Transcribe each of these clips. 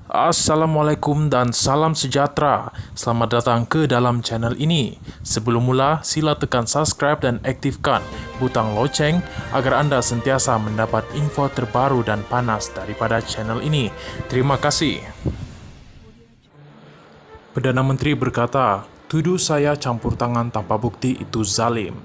Assalamualaikum dan salam sejahtera. Selamat datang ke dalam channel ini. Sebelum mula, sila tekan subscribe dan aktifkan butang loceng agar anda sentiasa mendapat info terbaru dan panas daripada channel ini. Terima kasih. Perdana Menteri berkata, tuduh saya campur tangan tanpa bukti itu zalim.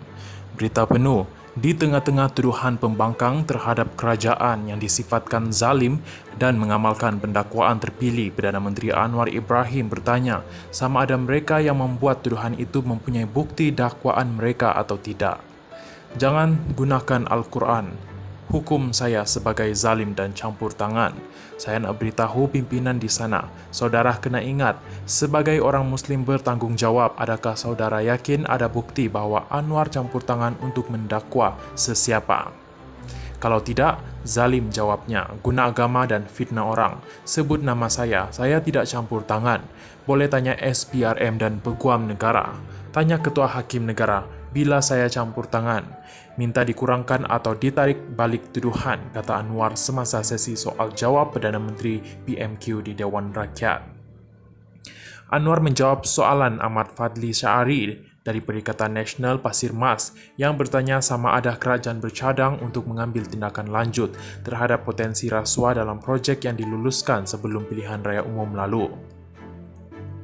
Berita penuh. Di tengah-tengah tuduhan pembangkang terhadap kerajaan yang disifatkan zalim dan mengamalkan pendakwaan terpilih, Perdana Menteri Anwar Ibrahim bertanya sama ada mereka yang membuat tuduhan itu mempunyai bukti dakwaan mereka atau tidak. Jangan gunakan Al-Quran. Hukum saya sebagai zalim dan campur tangan. Saya nak beritahu pimpinan di sana, saudara kena ingat, sebagai orang Muslim bertanggungjawab, adakah saudara yakin ada bukti bahawa Anwar campur tangan untuk mendakwa sesiapa? Kalau tidak, zalim jawabnya, guna agama dan fitnah orang. Sebut nama saya tidak campur tangan. Boleh tanya SPRM dan Peguam Negara. Tanya Ketua Hakim Negara, bila saya campur tangan. Minta dikurangkan atau ditarik balik tuduhan, kata Anwar semasa sesi soal jawab Perdana Menteri PMQ di Dewan Rakyat. Anwar menjawab soalan Ahmad Fadli Syari dari Perikatan Nasional Pasir Mas yang bertanya sama ada kerajaan bercadang untuk mengambil tindakan lanjut terhadap potensi rasuah dalam projek yang diluluskan sebelum pilihan raya umum lalu.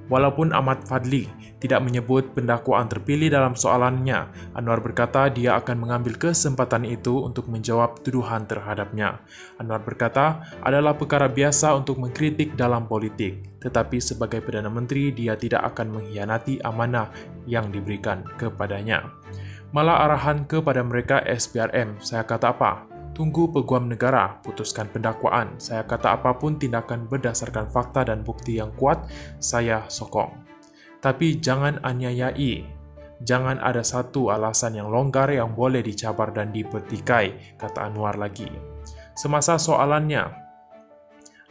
Walaupun Ahmad Fadli tidak menyebut pendakwaan terpilih dalam soalannya, Anwar berkata dia akan mengambil kesempatan itu untuk menjawab tuduhan terhadapnya. Anwar berkata, adalah perkara biasa untuk mengkritik dalam politik, tetapi sebagai Perdana Menteri dia tidak akan mengkhianati amanah yang diberikan kepadanya. Malah arahan kepada mereka SPRM, saya kata apa? Tunggu Peguam Negara putuskan pendakwaan. Saya kata apapun tindakan berdasarkan fakta dan bukti yang kuat, saya sokong. Tapi jangan aniayai. Jangan ada satu alasan yang longgar yang boleh dicabar dan dipertikai, kata Anwar lagi. Semasa soalannya,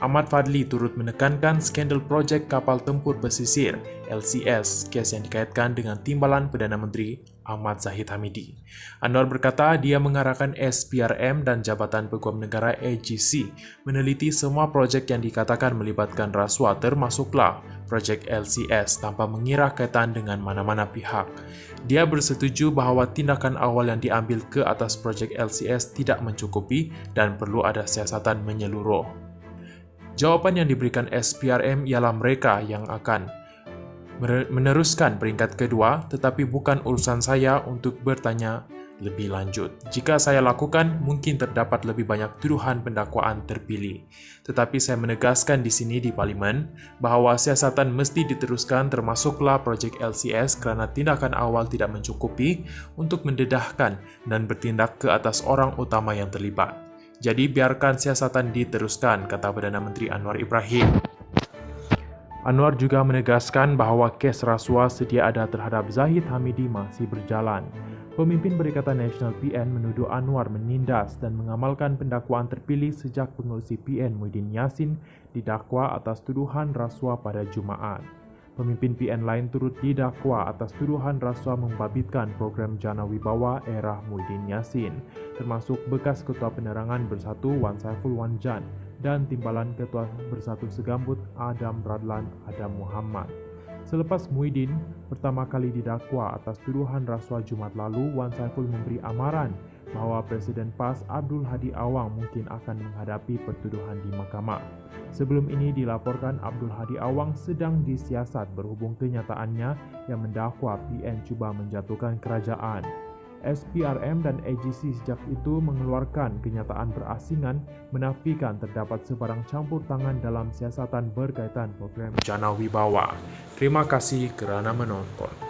Ahmad Fadli turut menekankan skandal projek kapal tempur pesisir LCS, kes yang dikaitkan dengan timbalan Perdana Menteri Ahmad Zahid Hamidi. Anwar berkata dia mengarahkan SPRM dan Jabatan Peguam Negara AGC meneliti semua projek yang dikatakan melibatkan rasuah termasuklah projek LCS tanpa mengira kaitan dengan mana-mana pihak. Dia bersetuju bahawa tindakan awal yang diambil ke atas projek LCS tidak mencukupi dan perlu ada siasatan menyeluruh. Jawapan yang diberikan SPRM ialah mereka yang akan meneruskan peringkat kedua, tetapi bukan urusan saya untuk bertanya lebih lanjut. Jika saya lakukan, mungkin terdapat lebih banyak tuduhan pendakwaan terpilih. Tetapi saya menegaskan di sini di Parlimen bahawa siasatan mesti diteruskan termasuklah projek LCS kerana tindakan awal tidak mencukupi untuk mendedahkan dan bertindak ke atas orang utama yang terlibat. Jadi biarkan siasatan diteruskan, kata Perdana Menteri Anwar Ibrahim. Anwar juga menegaskan bahawa kes rasuah sedia ada terhadap Zahid Hamidi masih berjalan. Pemimpin Perikatan Nasional PN menuduh Anwar menindas dan mengamalkan pendakwaan terpilih sejak pengerusi PN Muhyiddin Yassin didakwa atas tuduhan rasuah pada Jumaat. Pemimpin PN lain turut didakwa atas tuduhan rasuah membabitkan program Jana Wibawa era Muhyiddin Yassin, termasuk bekas Ketua Penerangan Bersatu Wan Saiful Wan Jan dan timbalan Ketua Bersatu Segambut Adam Radlan Adam Muhammad. Selepas Muhyiddin pertama kali didakwa atas tuduhan rasuah Jumaat lalu, Wan Saiful memberi amaran bahawa Presiden PAS Abdul Hadi Awang mungkin akan menghadapi pertuduhan di mahkamah. Sebelum ini dilaporkan Abdul Hadi Awang sedang disiasat berhubung kenyataannya yang mendakwa PN cuba menjatuhkan kerajaan. SPRM dan AGC sejak itu mengeluarkan kenyataan berasingan menafikan terdapat sebarang campur tangan dalam siasatan berkaitan program Jana Wibawa. Terima kasih kerana menonton.